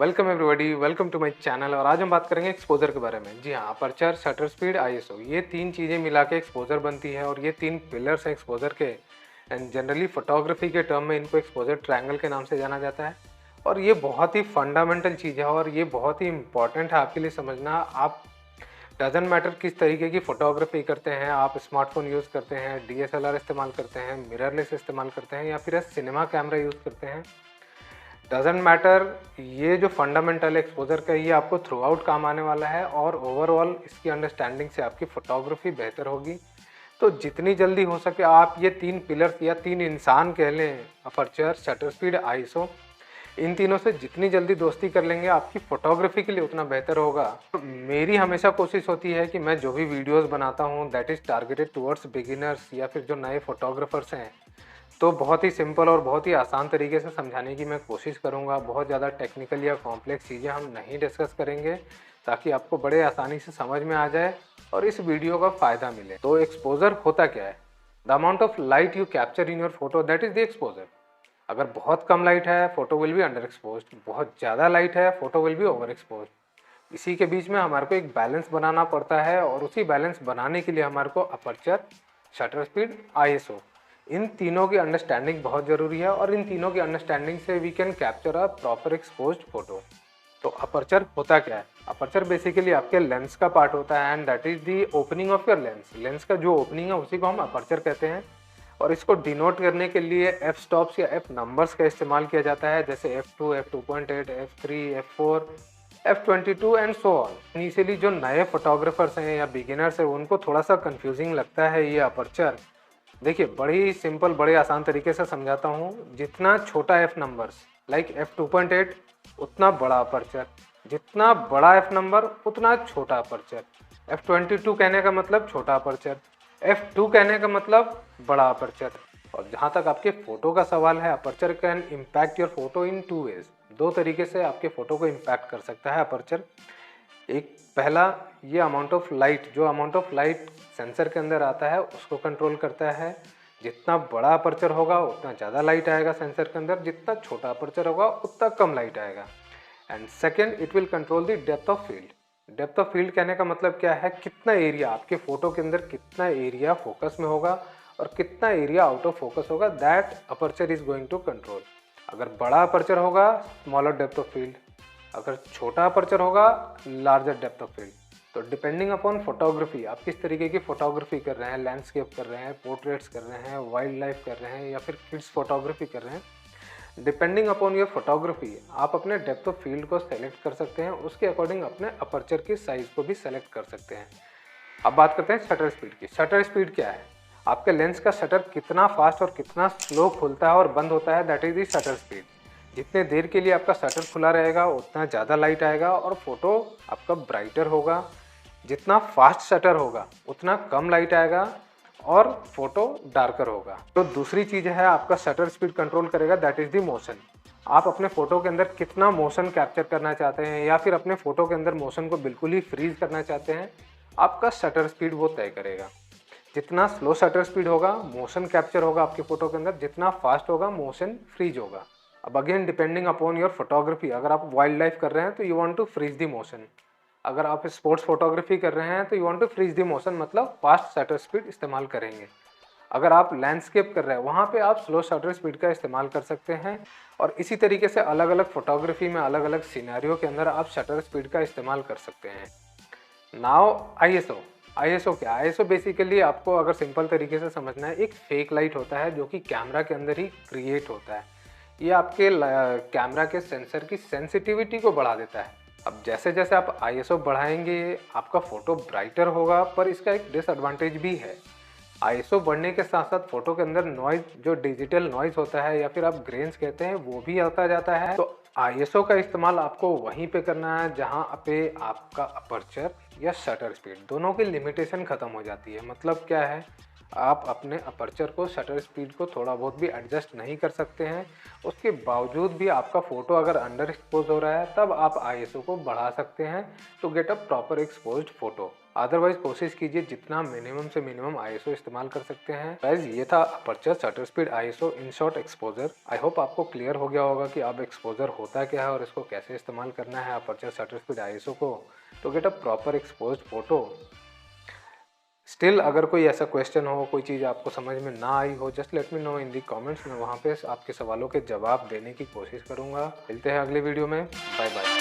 Welcome everybody, welcome to my channel. और आज हम बात करेंगे एक्सपोजर के बारे में। जी हाँ, अपर्चर, शटर स्पीड, आईएसओ, ये तीन चीज़ें मिला के एक्सपोजर बनती है और ये तीन पिलर्स हैं एक्सपोजर के। एंड जनरली फोटोग्राफी के टर्म में इनको एक्सपोजर ट्रायंगल के नाम से जाना जाता है। और ये बहुत ही फंडामेंटल चीज़ है और ये बहुत ही इंपॉर्टेंट है आपके लिए समझना। आप डजंट मैटर किस तरीके की फ़ोटोग्राफी करते हैं, आप स्मार्टफोन यूज़ करते हैं, डीएसएलआर इस्तेमाल करते हैं, मिररलेस इस्तेमाल करते हैं या फिर सिनेमा कैमरा यूज़ करते हैं, डजंट मैटर। ये जो फंडामेंटल एक्सपोजर का ये आपको थ्रू आउट काम आने वाला है और ओवरऑल इसकी अंडरस्टैंडिंग से आपकी फ़ोटोग्राफी बेहतर होगी। तो जितनी जल्दी हो सके आप ये तीन पिलर्स या तीन इंसान कह लें, अपर्चर, शटर स्पीड, आईएसओ, इन तीनों से जितनी जल्दी दोस्ती कर लेंगे आपकी फ़ोटोग्राफी के लिए उतना बेहतर होगा। तो मेरी हमेशा कोशिश होती है कि मैं जो भी वीडियोस बनाता हूँ that is targeted towards beginners या फिर जो नए फोटोग्राफर्स हैं, तो बहुत ही सिंपल और बहुत ही आसान तरीके से समझाने की मैं कोशिश करूँगा। बहुत ज़्यादा टेक्निकल या कॉम्प्लेक्स चीज़ें हम नहीं डिस्कस करेंगे ताकि आपको बड़े आसानी से समझ में आ जाए और इस वीडियो का फ़ायदा मिले। तो एक्सपोजर होता क्या है? The amount of light you capture in your photo, that is the exposure. अगर बहुत कम लाइट है photo will be under exposed, बहुत ज़्यादा लाइट है photo will be over exposed. इसी के बीच में हमारे को एक बैलेंस बनाना पड़ता है और उसी बैलेंस बनाने के लिए हमारे को अपर्चर, शटर स्पीड, आईएसओ, इन तीनों की अंडरस्टैंडिंग बहुत ज़रूरी है और इन तीनों की अंडरस्टैंडिंग से we can capture a proper exposed photo. तो अपर्चर होता क्या है? अपर्चर बेसिकली आपके लेंस का पार्ट होता है and that is the opening of your lens. Lens का जो ओपनिंग है उसी को हम अपर्चर कहते हैं और इसको डिनोट करने के लिए एफ स्टॉप्स या एफ नंबर्स का इस्तेमाल किया जाता है, जैसे F2, F2.8, F3, F4, F22 and so on. Initially जो नए फोटोग्राफर्स हैं या बिगिनर्स हैं उनको थोड़ा सा कंफ्यूजिंग लगता है ये अपर्चर। देखिए, बड़ी सिंपल, बड़े आसान तरीके से समझाता हूँ। जितना छोटा एफ नंबर्स लाइक F2.8 उतना बड़ा अपर्चर, जितना बड़ा एफ नंबर उतना छोटा अपर्चर। F22 कहने का मतलब छोटा अपर्चर, F2 कहने का मतलब बड़ा अपर्चर। और जहाँ तक आपके फ़ोटो का सवाल है, aperture can impact your photo in two ways. दो तरीके से आपके फ़ोटो को इम्पैक्ट कर सकता है अपर्चर। एक पहला, ये अमाउंट ऑफ लाइट, जो अमाउंट ऑफ लाइट सेंसर के अंदर आता है उसको कंट्रोल करता है। जितना बड़ा अपर्चर होगा उतना ज़्यादा लाइट आएगा सेंसर के अंदर, जितना छोटा अपर्चर होगा उतना कम लाइट आएगा। And second, it will control the depth of field. Depth of field कहने का मतलब क्या है? कितना एरिया आपके फ़ोटो के अंदर, कितना एरिया फोकस में होगा और कितना एरिया आउट ऑफ फोकस होगा, that aperture is going to control. अगर बड़ा अपर्चर होगा स्मॉलर डेप्थ ऑफ फील्ड, अगर छोटा अपर्चर होगा लार्जर डेप्थ ऑफ फील्ड। तो डिपेंडिंग अपॉन फोटोग्राफी, आप किस तरीके की फोटोग्राफी कर रहे हैं, लैंडस्केप कर रहे हैं, पोर्ट्रेट्स कर रहे हैं, वाइल्ड लाइफ कर रहे हैं या फिर किड्स फोटोग्राफी कर रहे हैं, डिपेंडिंग अपॉन योर फोटोग्राफी आप अपने डेप्थ ऑफ फील्ड को सेलेक्ट कर सकते हैं। उसके अकॉर्डिंग अपने अपर्चर की साइज़ को भी सेलेक्ट कर सकते हैं। अब बात करते हैं शटर स्पीड की। शटर स्पीड क्या है? आपके लेंस का शटर कितना फास्ट और कितना स्लो खुलता है और बंद होता है, that is the shutter speed. जितने देर के लिए आपका शटर खुला रहेगा उतना ज़्यादा लाइट आएगा और फोटो आपका ब्राइटर होगा। जितना फास्ट शटर होगा उतना कम लाइट आएगा और फोटो डार्कर होगा। तो दूसरी चीज़ है, आपका शटर स्पीड कंट्रोल करेगा, दैट इज़ दी मोशन। आप अपने फ़ोटो के अंदर कितना मोशन कैप्चर करना चाहते हैं या फिर अपने फ़ोटो के अंदर मोशन को बिल्कुल ही फ्रीज करना चाहते हैं, आपका शटर स्पीड वो तय करेगा। जितना स्लो शटर स्पीड होगा मोशन कैप्चर होगा आपके फ़ोटो के अंदर, जितना फास्ट होगा मोशन फ्रीज होगा। अब again depending upon your photography, अगर आप वाइल्ड लाइफ कर रहे हैं तो you want to freeze the motion, अगर आप स्पोर्ट्स फोटोग्राफी कर रहे हैं तो you want to freeze the motion, मतलब फास्ट शटर स्पीड इस्तेमाल करेंगे। अगर आप लैंडस्केप कर रहे हैं वहाँ पे आप स्लो शटर स्पीड का इस्तेमाल कर सकते हैं। और इसी तरीके से अलग अलग फोटोग्राफी में अलग अलग सिनेरियो के अंदर आप शटर स्पीड का इस्तेमाल कर सकते हैं। Now ISO. आईएसओ क्या? आईएसओ बेसिकली आपको अगर सिंपल तरीके से समझना है, एक फेक लाइट होता है जो कि कैमरा के अंदर ही क्रिएट होता है। ये आपके कैमरा के सेंसर की सेंसिटिविटी को बढ़ा देता है। अब जैसे जैसे आप आईएसओ बढ़ाएंगे आपका फ़ोटो ब्राइटर होगा, पर इसका एक डिसएडवांटेज भी है। आईएसओ बढ़ने के साथ साथ फ़ोटो के अंदर नॉइज़, जो डिजिटल नॉइज़ होता है या फिर आप ग्रेन्स कहते हैं, वो भी आता जाता है। तो आईएसओ का इस्तेमाल आपको वहीं पे करना है जहाँ पे आपका अपर्चर या शटर स्पीड दोनों की लिमिटेशन ख़त्म हो जाती है। मतलब क्या है? आप अपने अपर्चर को, शटर स्पीड को थोड़ा बहुत भी एडजस्ट नहीं कर सकते हैं। उसके बावजूद भी आपका फ़ोटो अगर अंडर एक्सपोज हो रहा है तब आप आईएसओ को बढ़ा सकते हैं to get a proper exposed photo. Otherwise कोशिश कीजिए जितना मिनिमम से मिनिमम आईएसओ इस्तेमाल कर सकते हैं। गाइस ये था aperture shutter speed ISO in short exposure. I hope आपको क्लियर हो गया होगा कि अब एक्सपोजर होता क्या है और इसको कैसे इस्तेमाल करना है अपर्चर शटर स्पीड आईएसओ को to get a proper exposed photo. Still अगर कोई ऐसा क्वेश्चन हो, कोई चीज़ आपको समझ में ना आई हो, जस्ट लेट मी नो इन दी कमेंट्स। मैं वहाँ पे आपके सवालों के जवाब देने की कोशिश करूँगा। मिलते हैं अगले वीडियो में। Bye bye.